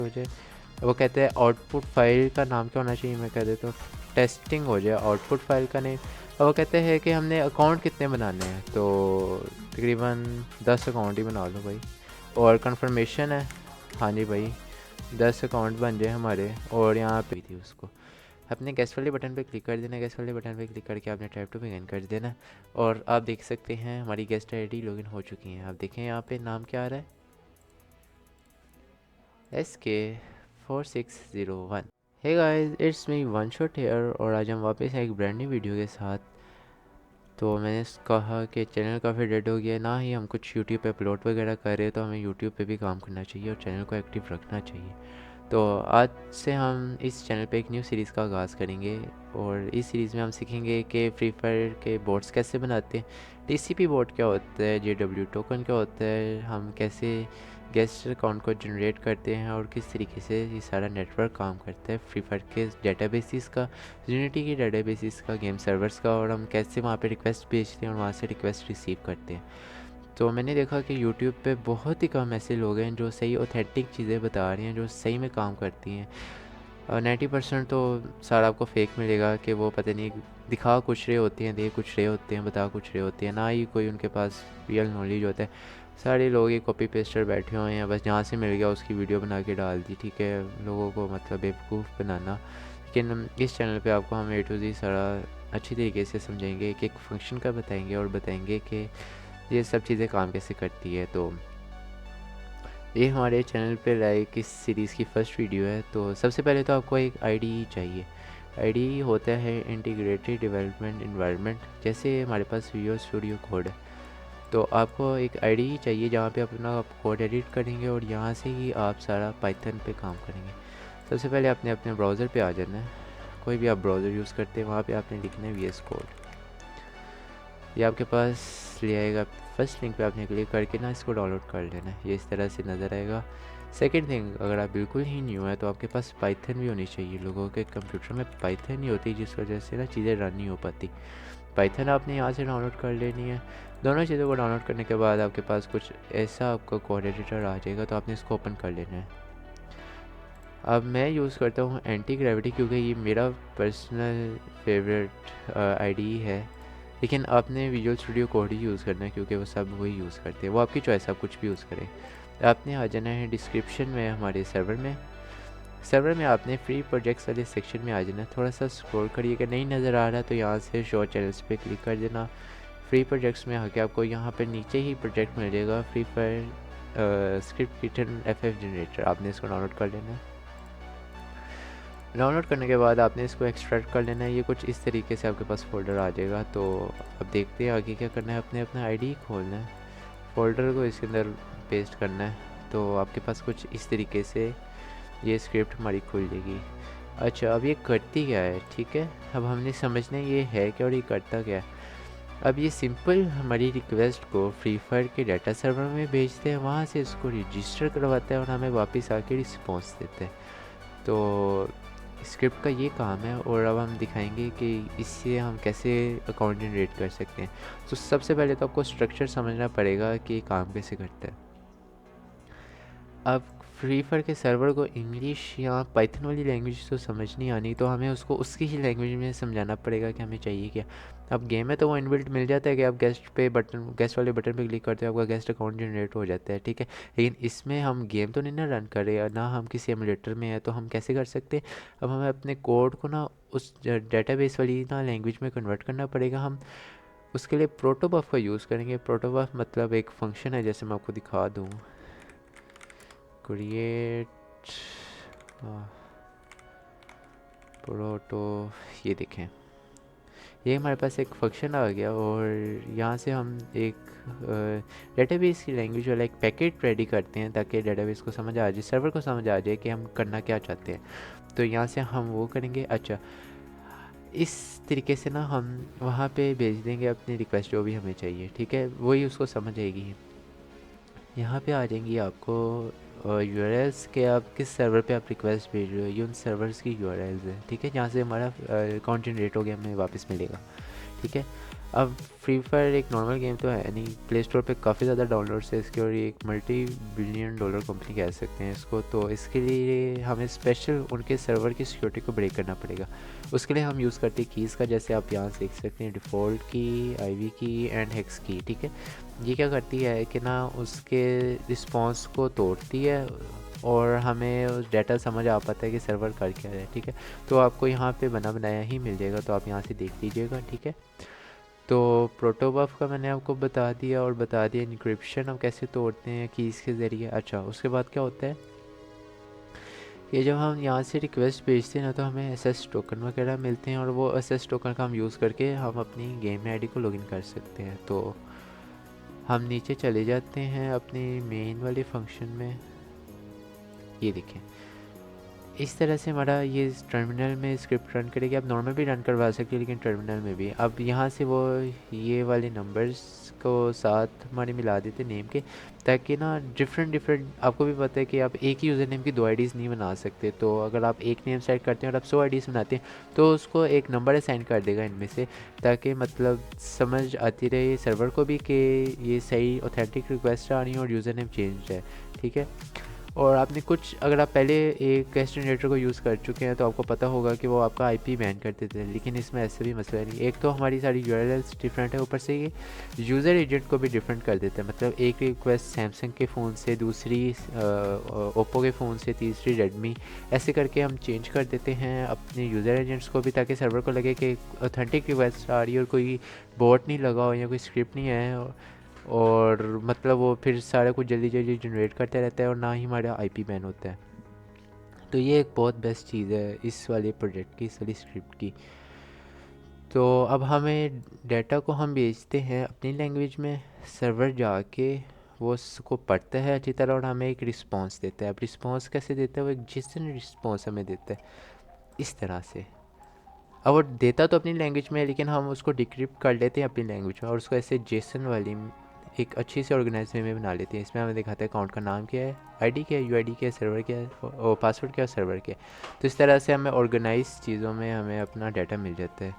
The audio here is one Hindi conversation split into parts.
हो जाए। वो कहते हैं आउटपुट फाइल का नाम क्या होना चाहिए, मैं कह देता हूँ टेस्टिंग हो जाए आउटपुट फाइल का नेम। और वो कहते हैं कि हमने अकाउंट कितने बनाने हैं, तो तकरीबन 10 अकाउंट ही बना लो भाई। और कंफर्मेशन है, हाँ जी भाई 10 अकाउंट बन जाए हमारे। और यहाँ पे थी उसको अपने गेस्ट वाले बटन पे क्लिक कर देना। गेस्ट वाले बटन पे क्लिक करके आपने टाइप टू बिगिन कर देना। और आप देख सकते हैं हमारी गेस्ट आईडी लॉगिन हो चुकी हैं। आप देखें यहाँ पे नाम क्या आ रहा है, SK4601। Hey guys, it's me one shot here और आज हम वापस एक ब्रांड न्यू वीडियो के साथ। तो मैंने कहा कि चैनल काफ़ी डेड हो गया है, ना ही हम कुछ यूट्यूब पे अपलोड वगैरह कर रहे, तो हमें यूट्यूब पे भी काम करना चाहिए और चैनल को एक्टिव रखना चाहिए। तो आज से हम इस चैनल पे एक न्यू सीरीज़ का आगाज़ करेंगे और इस सीरीज़ में हम सीखेंगे कि फ्री फायर के बोट्स कैसे बनाते हैं, TCP बोट क्या होता है, JW टोकन क्या होता है, हम कैसे गेस्ट अकाउंट को जनरेट करते हैं और किस तरीके से ये सारा नेटवर्क काम करता है फ्री फायर के डेटाबेसिस का, यूनिटी की डेटाबेसिस का, गेम सर्वर्स का, और हम कैसे वहाँ पे रिक्वेस्ट भेजते हैं और वहाँ से रिक्वेस्ट रिसीव करते हैं। तो मैंने देखा कि यूट्यूब पे बहुत ही कम ऐसे लोग हैं जो सही ऑथेंटिक चीज़ें बता रहे हैं, जो सही में काम करती हैं। 90% तो सारा आपको फेक मिलेगा कि वो पता नहीं दिखा कुछ रहे होते हैं, दे कुछ रहे होते हैं, बता कुछ रहे होते हैं, ना ही कोई उनके पास रियल नॉलेज होता है। सारे लोग ही कॉपी पेस्टर बैठे हुए हैं, बस जहाँ से मिल गया उसकी वीडियो बना के डाल दी, ठीक है, लोगों को मतलब बेवकूफ़ बनाना। लेकिन इस चैनल पे आपको हम A to Z सारा अच्छी तरीके से समझाएंगे, एक एक फंक्शन का बताएंगे और बताएंगे कि ये सब चीज़ें काम कैसे करती है। तो ये हमारे चैनल पे लाइक इस सीरीज़ की फ़र्स्ट वीडियो है। तो सबसे पहले तो आपको एक आईडी चाहिए। आईडी होता है इंटीग्रेटेड डेवलपमेंट एनवायरनमेंट, जैसे हमारे पास विजुअल स्टूडियो कोड है। तो आपको एक आईडी चाहिए जहाँ पे अपना आप कोड एडिट करेंगे और यहाँ से ही आप सारा पाइथन पे काम करेंगे। सबसे पहले आपने अपने ब्राउज़र पे आ जाना है, कोई भी आप ब्राउज़र यूज़ करते हैं, वहाँ पे आपने लिखना है VS कोड। ये आपके पास ले आएगा, फर्स्ट लिंक पे आपने क्लिक करके ना इसको डाउनलोड कर लेना है, ये इस तरह से नज़र आएगा। सेकंड थिंग, अगर आप बिल्कुल ही न्यू है तो आपके पास पाइथन भी होनी चाहिए। लोगों के कंप्यूटर में पाइथन नहीं होती, जिस वजह से ना चीज़ें रन नहीं हो पाती। पाइथन आपने यहाँ से डाउनलोड कर लेनी है। दोनों चीज़ों को डाउनलोड करने के बाद आपके पास कुछ ऐसा आपका कोड एडिटर आ जाएगा, तो आपने इसको ओपन कर लेना है। अब मैं यूज़ करता हूँ एंटी ग्रेविटी, क्योंकि ये मेरा पर्सनल फेवरेट आईडी है। लेकिन आपने विजुअल स्टूडियो कोड ही यूज़ करना है, क्योंकि वो सब वही यूज़ करते हैं, वो आपकी चॉइस, आप कुछ भी यूज़ करें। आपने आ जाना है डिस्क्रिप्शन में हमारे सर्वर में आपने फ्री प्रोजेक्ट्स वाले सेक्शन में आ जाना। थोड़ा सा स्क्रॉल करिएगा, नहीं नज़र आ रहा तो यहाँ से शो चैनल्स पे क्लिक कर देना। फ्री प्रोजेक्ट्स में आके आपको यहाँ पर नीचे ही प्रोजेक्ट मिल जाएगा, free fire script return FF generator, आपने इसको डाउनलोड कर लेना है। डाउनलोड करने के बाद आपने इसको एक्सट्रैक्ट कर लेना है। ये कुछ इस तरीके से आपके पास फ़ोल्डर आ जाएगा। तो अब देखते हैं आगे क्या करना है। अपने अपना आईडी खोलना है, फ़ोल्डर को इसके अंदर पेस्ट करना है। तो आपके पास कुछ इस तरीके से ये स्क्रिप्ट हमारी खुल जाएगी। अच्छा, अब ये करती क्या है, ठीक है, अब हमने समझना ये है क्या और ये करता क्या है। अब ये सिंपल हमारी रिक्वेस्ट को फ्री फायर के डाटा सर्वर में भेजते हैं, वहाँ से इसको रजिस्टर करवाता है और हमें वापस आके रिस्पॉन्स देते हैं। तो स्क्रिप्ट का ये काम है। और अब हम दिखाएंगे कि इससे हम कैसे अकाउंट जनरेट कर सकते हैं। तो सबसे पहले तो आपको स्ट्रक्चर समझना पड़ेगा कि ये काम कैसे करता है। अब फ्री फायर के सर्वर को इंग्लिश या पाइथन वाली लैंग्वेज तो समझ नहीं आनी, तो हमें उसको उसकी ही लैंग्वेज में समझाना पड़ेगा कि हमें चाहिए क्या। अब गेम में तो वो इनबिल्ट मिल जाता है कि आप गेस्ट वाले बटन पे क्लिक करते हो, आपका गेस्ट अकाउंट जनरेट हो जाता है, ठीक है। लेकिन इसमें हम गेम तो नहीं ना रन कर रहे, ना हम किसी एमुलेटर में है, तो हम कैसे कर सकते हैं। अब हमें अपने कोड को ना उस डेटाबेस वाली ना लैंग्वेज में कन्वर्ट करना पड़ेगा। हम उसके लिए प्रोटोबफ का यूज़ करेंगे। प्रोटोबफ मतलब एक फंक्शन है, जैसे मैं आपको दिखा दूँ, क्रिएट प्रोटो, ये देखें, ये हमारे पास एक फंक्शन आ गया। और यहाँ से हम एक डेटाबेस की लैंग्वेज वाला एक पैकेट रेडी करते हैं, ताकि डेटाबेस को समझ आ जाए, सर्वर को समझ आ जाए कि हम करना क्या चाहते हैं। तो यहाँ से हम वो करेंगे। अच्छा, इस तरीके से ना हम वहाँ पे भेज देंगे अपनी रिक्वेस्ट जो भी हमें चाहिए, ठीक है, वही उसको समझ आएगी। यहाँ पे आ जाएंगी आपको यूआरएल्स के, आप किस सर्वर पे आप रिक्वेस्ट भेज रहे हो, ये उन सर्वर्स की यूआरएल्स है, ठीक है, जहाँ से हमारा अकाउंट जनरेट हो गया हमें वापस मिलेगा, ठीक है। अब फ्री फायर एक नॉर्मल गेम तो है नहीं, प्ले स्टोर पे काफ़ी ज़्यादा डाउनलोड्स है इसके, और ये एक मल्टी बिलियन डॉलर कंपनी कह सकते हैं इसको। तो इसके लिए हमें स्पेशल उनके सर्वर की सिक्योरिटी को ब्रेक करना पड़ेगा। उसके लिए हम यूज़ करते हैं कीज़ का, जैसे आप यहाँ देख सकते हैं, डिफ़ॉल्ट की, आईवी की एंड हेक्स की। ठीक है, ये क्या करती है कि ना उसके रिस्पॉन्स को तोड़ती है और हमें उस डाटा समझ आ पाता है कि सर्वर कर क्या रहा है। ठीक है, तो आपको यहाँ पे बना बनाया ही मिल जाएगा, तो आप यहाँ से देख लीजिएगा। ठीक है, तो प्रोटोबफ का मैंने आपको बता दिया, और बता दिया इनक्रिप्शन हम कैसे तोड़ते हैं कीज़ के ज़रिए। अच्छा, उसके बाद क्या होता है कि जब हम यहाँ से रिक्वेस्ट भेजते हैं ना, तो हमें एसएस टोकन वगैरह मिलते हैं, और वो एसएस टोकन का हम यूज़ करके हम अपनी गेम आईडी को लॉगिन कर सकते हैं। तो हम नीचे चले जाते हैं अपनी मेन वाले फंक्शन में। ये देखें, इस तरह से हमारा ये टर्मिनल में स्क्रिप्ट रन करेगी। आप नॉर्मल भी रन करवा सकते हैं, लेकिन टर्मिनल में भी। अब यहाँ से वो ये वाले नंबर्स को साथ हमारे मिला देते नेम के, ताकि ना डिफरेंट आपको भी पता है कि आप एक ही यूज़र नेम की 2 आईडीज़ नहीं बना सकते। तो अगर आप एक नेम सेट करते हैं और आप 100 आईडीज़ बनाते हैं, तो उसको एक नंबर असाइन कर देगा इनमें से, ताकि मतलब समझ आती रहे सर्वर को भी कि ये सही ऑथेंटिक रिक्वेस्ट आ रही है और यूज़र नेम चेंज है। ठीक है, और आपने कुछ, अगर आप पहले एक कैश जनरेटर को यूज़ कर चुके हैं तो आपको पता होगा कि वो आपका आईपी बैन कर देते हैं, लेकिन इसमें ऐसे भी मसला नहीं। एक तो हमारी सारी यूआरएल्स डिफरेंट है, ऊपर से ये यूज़र एजेंट को भी डिफरेंट कर देता है। मतलब एक रिक्वेस्ट सैमसंग के फ़ोन से, दूसरी ओप्पो के फ़ोन से, तीसरी रेडमी, ऐसे करके हम चेंज कर देते हैं अपने यूज़र एजेंट्स को भी, ताकि सर्वर को लगे कि ऑथेंटिक रिक्वेस्ट आ रही है और कोई बोट नहीं लगा हो या कोई स्क्रिप्ट नहीं है, और मतलब वो फिर सारा कुछ जल्दी जल्दी जनरेट करता रहता है, और ना ही हमारा आईपी बैन होता है। तो ये एक बहुत बेस्ट चीज़ है इस वाले प्रोजेक्ट की, इस वाली स्क्रिप्ट की। तो अब हमें डाटा को हम भेजते हैं अपनी लैंग्वेज में, सर्वर जाके वो उसको पढ़ता है अच्छी तरह और हमें एक रिस्पॉन्स देता है। अब रिस्पॉन्स कैसे देता है, वो एक जेसन रिस्पॉन्स हमें देता है इस तरह से। अब वो देता तो अपनी लैंग्वेज में है, लेकिन हम उसको डिक्रिप्ट कर लेते हैं अपनी लैंग्वेज में, और उसको ऐसे जेसन वाली एक अच्छी से ऑर्गेनाइज वे में बना लेते हैं। इसमें हमें दिखाता है अकाउंट का नाम क्या है, आईडी क्या है, यूआईडी क्या है, सर्वर क्या है, और पासवर्ड क्या है, सर्वर क्या है। तो इस तरह से हमें ऑर्गेनाइज चीज़ों में हमें अपना डाटा मिल जाता है।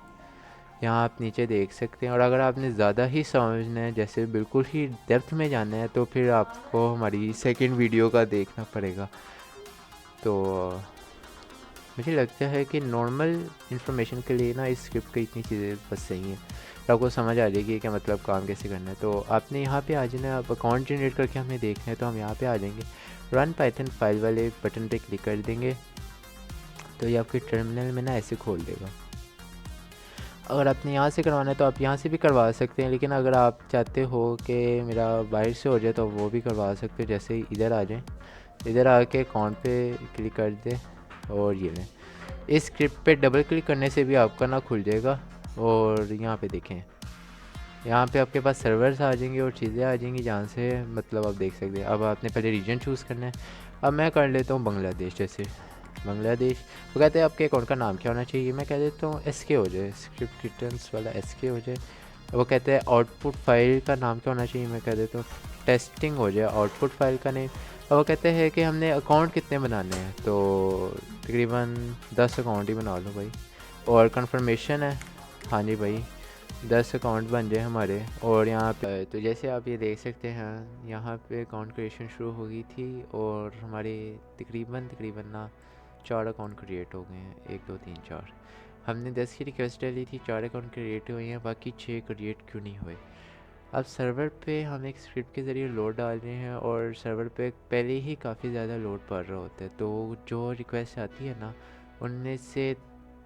यहाँ आप नीचे देख सकते हैं, और अगर आपने ज़्यादा ही समझना है, जैसे बिल्कुल ही डेप्थ में जानना है, तो फिर आपको हमारी सेकेंड वीडियो का देखना पड़ेगा। तो मुझे लगता है कि नॉर्मल इन्फॉर्मेशन के लिए ना इस स्क्रिप्ट की इतनी चीज़ें बस सही हैं, तो आपको समझ आ जाएगी कि मतलब काम कैसे करना है। तो आपने यहाँ पे आ जाना है, आप अकाउंट जनरेट करके हमें देखना है, तो हम यहाँ पे आ जाएंगे, रन पाइथन फाइल वाले बटन पे क्लिक कर देंगे, तो ये आपके टर्मिनल में ना ऐसे खोल देगा। अगर आपने यहाँ से करवाना है तो आप यहाँ से भी करवा सकते हैं, लेकिन अगर आप चाहते हो कि मेरा बाहर से हो जाए तो वो भी करवा सकते हो। जैसे ही इधर आ जाएँ, इधर आके अकाउंट पे क्लिक कर दें, और ये लें, इस स्क्रिप्ट पे डबल क्लिक करने से भी आपका ना खुल जाएगा। और यहाँ पे देखें, यहाँ पे आपके पास सर्वर्स आ जाएंगे और चीज़ें आ जाएंगी, जहाँ से मतलब आप देख सकते हैं। अब आपने पहले रीजन चूज़ करना है। अब मैं कर लेता हूँ बांग्लादेश। जैसे बांग्लादेश, वो कहते हैं आपके अकाउंट का नाम क्या होना चाहिए, मैं कह देता हूँ एसके हो जाए, स्क्रिप्ट रिटर्न्स वाला एसके हो जाए। वो कहते हैं आउटपुट फाइल का नाम क्या होना चाहिए, मैं कह देता हूँ टेस्टिंग हो जाए आउटपुट फाइल का नेम। और वो कहते हैं कि हमने अकाउंट कितने बनाने हैं, तो तकरीबन 10 अकाउंट ही बना लो भाई। और कंफर्मेशन है, हाँ जी भाई, 10 अकाउंट बन जाए हमारे। और यहाँ पे तो जैसे आप ये देख सकते हैं, यहाँ पे अकाउंट क्रिएशन शुरू हो गई थी, और हमारे तकरीबन ना 4 अकाउंट क्रिएट हो गए हैं, 1 2 3 4। हमने 10 की रिक्वेस्ट डाली थी, 4 अकाउंट क्रिएट हुए हैं, बाकी 6 क्रिएट क्यों नहीं हुए। अब सर्वर पे हम एक स्क्रिप्ट के ज़रिए लोड डाल रहे हैं, और सर्वर पे पहले ही काफ़ी ज़्यादा लोड पड़ रहा होता है। तो जो रिक्वेस्ट आती है ना, उनमें से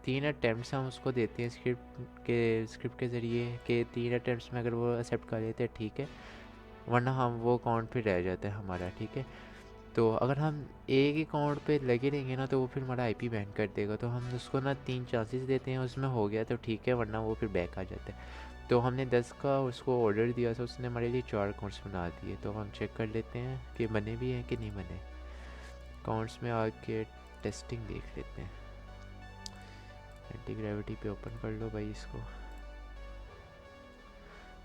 3 अटैम्प्ट्स हम उसको देते हैं स्क्रिप्ट के ज़रिए, कि 3 अटैम्प्ट्स में अगर वो एक्सेप्ट कर लेते हैं ठीक है, वरना हम वो अकाउंट पे रह जाता है हमारा। ठीक है, तो अगर हम एक ही अकाउंट पे लगे रहेंगे ना, तो वो फिर हमारा आईपी बैन कर देगा। तो हम उसको ना 3 चांसेस देते हैं, उसमें हो गया तो ठीक है, वरना वो फिर बैक आ जाता है। तो हमने 10 का उसको ऑर्डर दिया था, उसने हमारे लिए 4 अकाउंट्स बना दिए। तो हम चेक कर लेते हैं कि बने भी हैं कि नहीं बने। अकाउंट्स में आके टेस्टिंग देख लेते हैं, एंटी ग्रेविटी पे ओपन कर लो भाई इसको।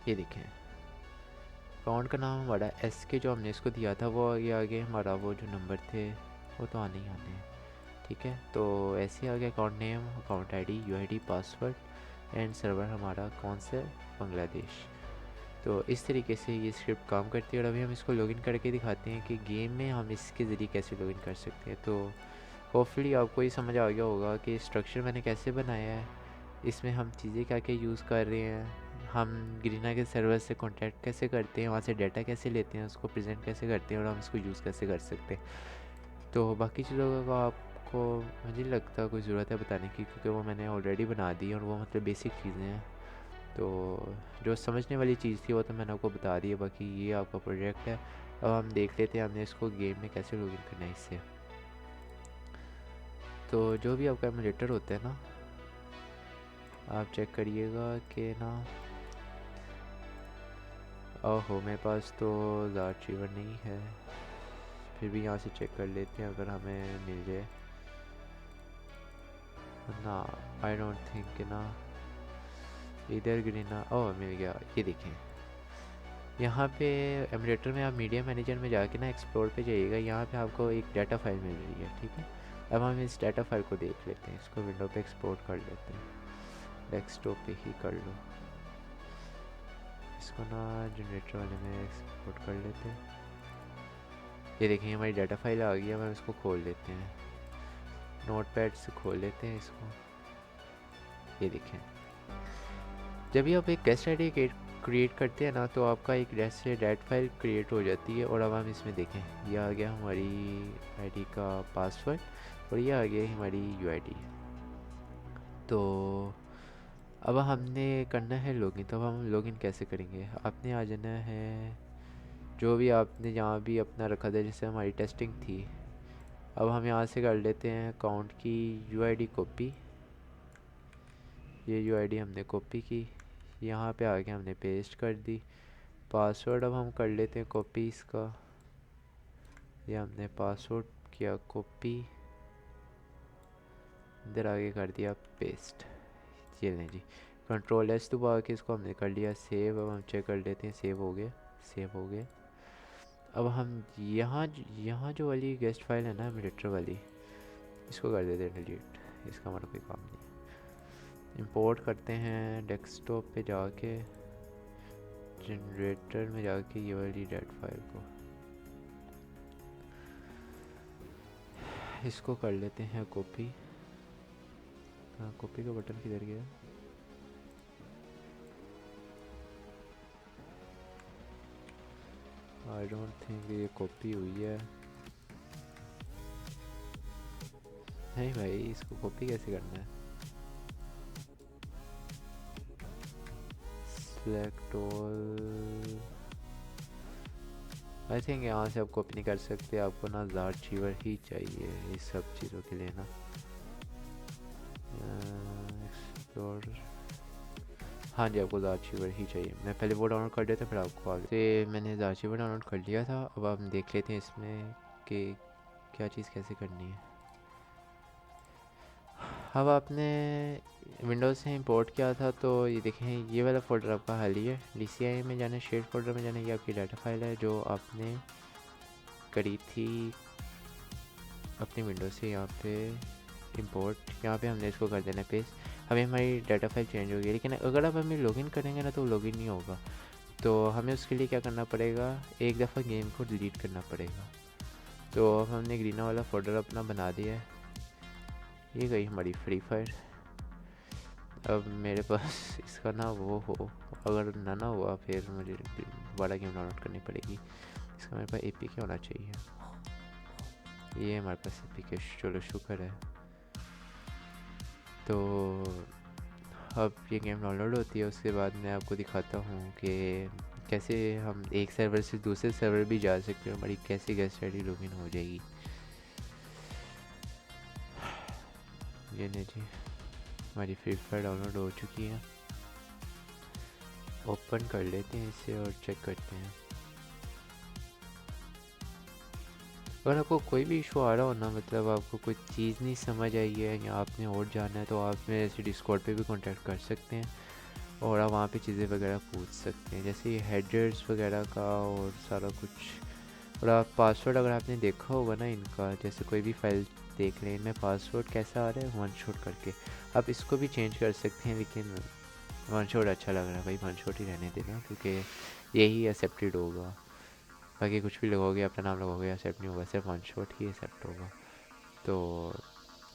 ये देखें, अकाउंट का नाम हमारा एस के जो हमने इसको दिया था वो ये आगे, हमारा वो जो नंबर थे वो तो आने ही आने हैं। ठीक है, तो ऐसे आ गया account name, account ID, UID, password, and server हमारा कौन सा, बांग्लादेश। तो इस तरीके से ये स्क्रिप्ट काम करती है और अभी हम इसको लॉगिन करके दिखाते हैं कि गेम में हम इसके ज़रिए कैसे लॉगिन कर सकते हैं। तो होपफुली आपको ये समझ आ गया होगा कि स्ट्रक्चर मैंने कैसे बनाया है, इसमें हम चीज़ें क्या क्या यूज़ कर रहे हैं, हम ग्रीना के सर्वर से कांटेक्ट कैसे करते हैं, वहाँ से डाटा कैसे लेते हैं, उसको प्रेजेंट कैसे करते हैं और हम इसको यूज़ कैसे कर सकते हैं। तो बाकी चीज़ों का आपको मुझे नहीं लगता कोई ज़रूरत है बताने की, क्योंकि वो मैंने ऑलरेडी बना दी और वो मतलब बेसिक चीज़ें हैं। तो जो समझने वाली चीज़ थी वो तो मैंने आपको बता दी है। बाकी ये आपका प्रोजेक्ट है। अब हम देख लेते हैं हमने इसको गेम में कैसे लॉगिन करना है इससे। तो जो भी आपका एमुलेटर होता है ना, आप चेक करिएगा कि ना, ओहो मेरे पास तो ज़ार्चीवर नहीं है, फिर भी यहाँ से चेक कर लेते हैं अगर हमें मिल जाए ना। आई डोंट थिंक कि ना इधर ग्रीना, ओह मिल गया। ये देखें यहाँ पे एमुलेटर में आप मीडिया मैनेजर में जाके ना एक्सप्लोर पे जाइएगा, यहाँ पे आपको एक डाटा फाइल मिल रही है, ठीक है। अब हम इस डाटा फाइल को देख लेते हैं, इसको विंडो पे एक्सपोर्ट कर लेते हैं, डेस्कटॉप पे ही कर लो इसको ना, जनरेटर वाले में एक्सपोर्ट कर लेते हैं। ये देखें हमारी डाटा फाइल आ गई है। हम इसको खोल लेते हैं, नोटपैड से खोल लेते हैं इसको। ये देखें जब भी आप एक गेस्ट आईडी क्रिएट करते हैं ना, तो आपका एक डाट फाइल क्रिएट हो जाती है। और अब हम इसमें देखें, ये आ गया हमारी आईडी का पासवर्ड और ये आ गया हमारी यूआईडी। तो अब हमने करना है लॉगिन। तो अब हम लॉगिन कैसे करेंगे, आपने आ जाना है जो भी आपने जहाँ भी अपना रखा था, जैसे हमारी टेस्टिंग थी। अब हम यहाँ से कर लेते हैं अकाउंट की यूआईडी कॉपी। ये यूआईडी हमने कॉपी की, यहाँ पे आके हमने पेस्ट कर दी। पासवर्ड अब हम कर लेते हैं कॉपी इसका, ये हमने पासवर्ड किया कॉपी, इधर आगे कर दिया पेस्ट। ये लें जी, कंट्रोल एस दबा के इसको हमने कर लिया सेव। अब हम चेक कर लेते हैं, सेव हो गया, सेव हो गया। अब हम यहाँ जो वाली गेस्ट फाइल है ना एमुलेटर वाली, इसको कर देते हैं डिलीट, इसका हमारा कोई काम नहीं। इंपोर्ट करते हैं डेस्कटॉप पे जाके, जनरेटर में जाके ये वाली डाट फाइल को इसको कर लेते हैं कॉपी। हाँ कॉपी का बटन किधर गया, आई डोंट थिंक ये कॉपी हुई है। नहीं भाई, इसको कॉपी कैसे करना है, सेलेक्ट ऑल। आई थिंक यहाँ से आप कॉपी नहीं कर सकते, आपको ना ज़ार्चीवर ही चाहिए इस सब चीज़ों के लिए ना। एक्सप्लोर, हाँ जी आपको ज़ार्चीवर ही चाहिए। मैं पहले वो डाउनलोड कर देता फिर आपको आगे से। मैंने ज़ार्चीवर डाउनलोड कर लिया था। अब आप देख लेते हैं इसमें कि क्या चीज़ कैसे करनी है। अब आपने विंडोज़ से इंपोर्ट किया था, तो ये देखें ये वाला फ़ोल्डर आपका खाली है। DCI में जाना, शेयर फोल्डर में जाना, ये आपकी डाटा फाइल है जो आपने करी थी अपनी विंडोज़ से। यहाँ पे इंपोर्ट, यहाँ पे हमने इसको कर देना पेस्ट। हमें हमारी डाटा फाइल चेंज हो गई, लेकिन अगर आप हमें लॉगिन करेंगे ना तो लॉगिन नहीं होगा। तो हमें उसके लिए क्या करना पड़ेगा, एक दफ़ा गेम को डिलीट करना पड़ेगा। तो अब हमने ग्रीना वाला फोल्डर अपना बना दिया है, ये गई हमारी फ्री फायर। अब मेरे पास इसका ना वो हो, अगर ना हुआ फिर मुझे बड़ा गेम डाउनलोड करनी पड़ेगी। इसका मेरे पास APK होना चाहिए, ये हमारे पास APK, चलो शुक्र है। तो अब ये गेम डाउनलोड होती है, उसके बाद मैं आपको दिखाता हूँ कि कैसे हम एक सर्वर से दूसरे सर्वर भी जा सकते हैं, हमारी कैसे गेस्ट आईडी लॉगिन हो जाएगी। ये नहीं जी, हमारी फ्री फायर डाउनलोड हो चुकी है। ओपन कर लेते हैं इसे और चेक करते हैं। अगर आपको कोई भी इशू आ रहा हो ना, मतलब आपको कोई चीज़ नहीं समझ आई है या आपने और जाना है, तो आप मेरे से डिस्कॉर्ड पे भी कांटेक्ट कर सकते हैं और आप वहाँ पे चीज़ें वगैरह पूछ सकते हैं, जैसे ये हेडर्स वगैरह का और सारा कुछ। और आप पासवर्ड अगर आपने देखा होगा ना इनका, जैसे कोई भी फाइल देख लें, इनमें पासवर्ड कैसा आ रहा है वन शॉट करके, आप इसको भी चेंज कर सकते हैं। लेकिन वन शॉट अच्छा लग रहा है भाई, वन शॉट ही रहने देना क्योंकि यही एक्सेप्टेड होगा। बाकी कुछ भी लगोगे, अपना नाम लगोगे, एक्सेप्ट नहीं होगा, सिर्फ वन शॉट ही एक्सेप्ट होगा। तो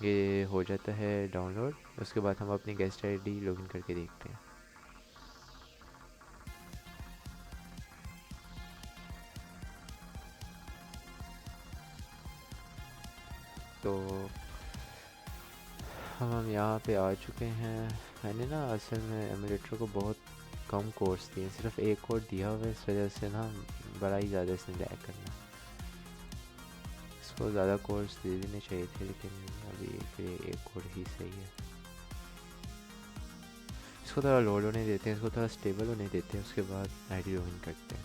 ये हो जाता है डाउनलोड। उसके बाद हम अपनी गेस्ट आईडी लॉगिन करके देखते हैं। तो हम यहाँ पे आ चुके हैं। मैंने ना असल में एमुलेटर को बहुत कम कोर्स दिए, सिर्फ एक कोड दिया हुआ है, इस वजह से ना बड़ा ही ज़्यादा इसने लैग करना। इसको ज़्यादा कोर्स दे देने चाहिए थे, लेकिन अभी के लिए एक कोड ही सही है। इसको थोड़ा लोड होने देते हैं, इसको थोड़ा स्टेबल होने देते हैं, उसके बाद आईडी लॉगिन करते हैं।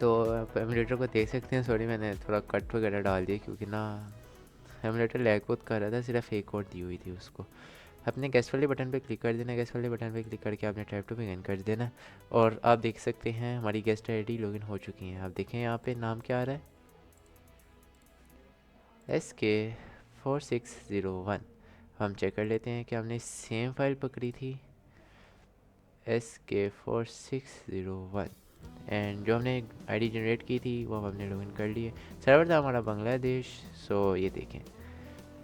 तो आप एमुलेटर को देख सकते हैं। सॉरी मैंने थोड़ा कट वगैरह डाल दिया क्योंकि ना एमुलेटर लैग बहुत कर रहा था, सिर्फ एक कोड दी हुई थी उसको। अपने गेस्ट वाले बटन पे क्लिक कर देना, गेस्ट वाले बटन पे क्लिक करके आपने टाइप टू बिगिन कर देना। और आप देख सकते हैं हमारी गेस्ट आईडी लॉगिन हो चुकी हैं। आप देखें यहाँ पे नाम क्या आ रहा है, SK4601। हम चेक कर लेते हैं कि हमने सेम फाइल पकड़ी थी, SK4601। एंड जो हमने आईडी जनरेट की थी वो हमने लॉगिन कर लिए। सर्वर था हमारा बांग्लादेश। सो ये देखें,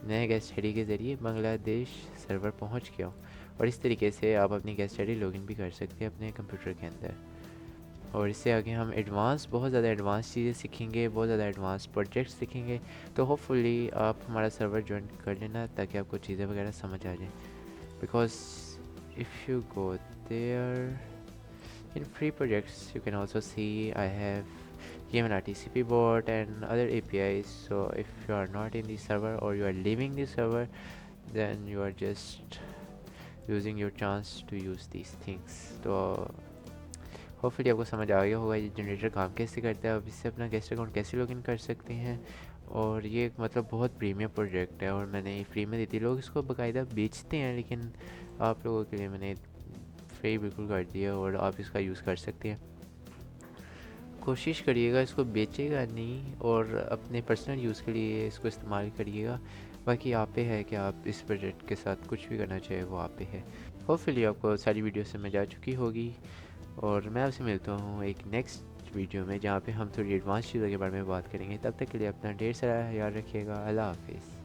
नए गेस्ट आईडी के ज़रिए बांग्लादेश सर्वर पहुंच गया हूँ। और इस तरीके से आप अपनी गेस्ट आईडी लॉगिन भी कर सकते हैं अपने कंप्यूटर के अंदर। और इससे आगे हम एडवांस, बहुत ज़्यादा एडवांस चीज़ें सीखेंगे, बहुत ज़्यादा एडवांस प्रोजेक्ट्स सीखेंगे। तो होपफुली आप हमारा सर्वर ज्वाइन कर लेना ताकि आपको चीज़ें वगैरह समझ आ जाएँ। Because if you go there in free projects, you can also see I have given a TCP bot and other APIs. So if you are not in the server or you are leaving the server, then you are just using your chance to use these things. तो होपफुली आपको समझ आ गया होगा ये जनरेटर काम कैसे करता है, अब इससे अपना गेस्ट अकाउंट कैसे लॉगिन कर सकते हैं। और ये मतलब बहुत प्रीमियम प्रोजेक्ट है और मैंने ये फ्री में दी थी। लोग इसको बाकायदा बेचते हैं, लेकिन आप लोगों के लिए मैंने फ्री बिल्कुल कर दिया और आप इसका यूज़ कर सकते हैं। कोशिश करिएगा इसको बेचेगा नहीं और अपने पर्सनल यूज़ के लिए इसको इस्तेमाल करिएगा। बाकी आप पे है कि आप इस प्रोजेक्ट के साथ कुछ भी करना चाहिए, वो आप पे है। होपफुली आपको सारी वीडियो समझ आ चुकी होगी और मैं आपसे मिलता हूँ एक नेक्स्ट वीडियो में जहाँ पे हम थोड़ी एडवांस चीज़ों के बारे में बात करेंगे। तब तक के लिए अपना ढेर सारा याद रखिएगा। अल्लाह हाफिज़।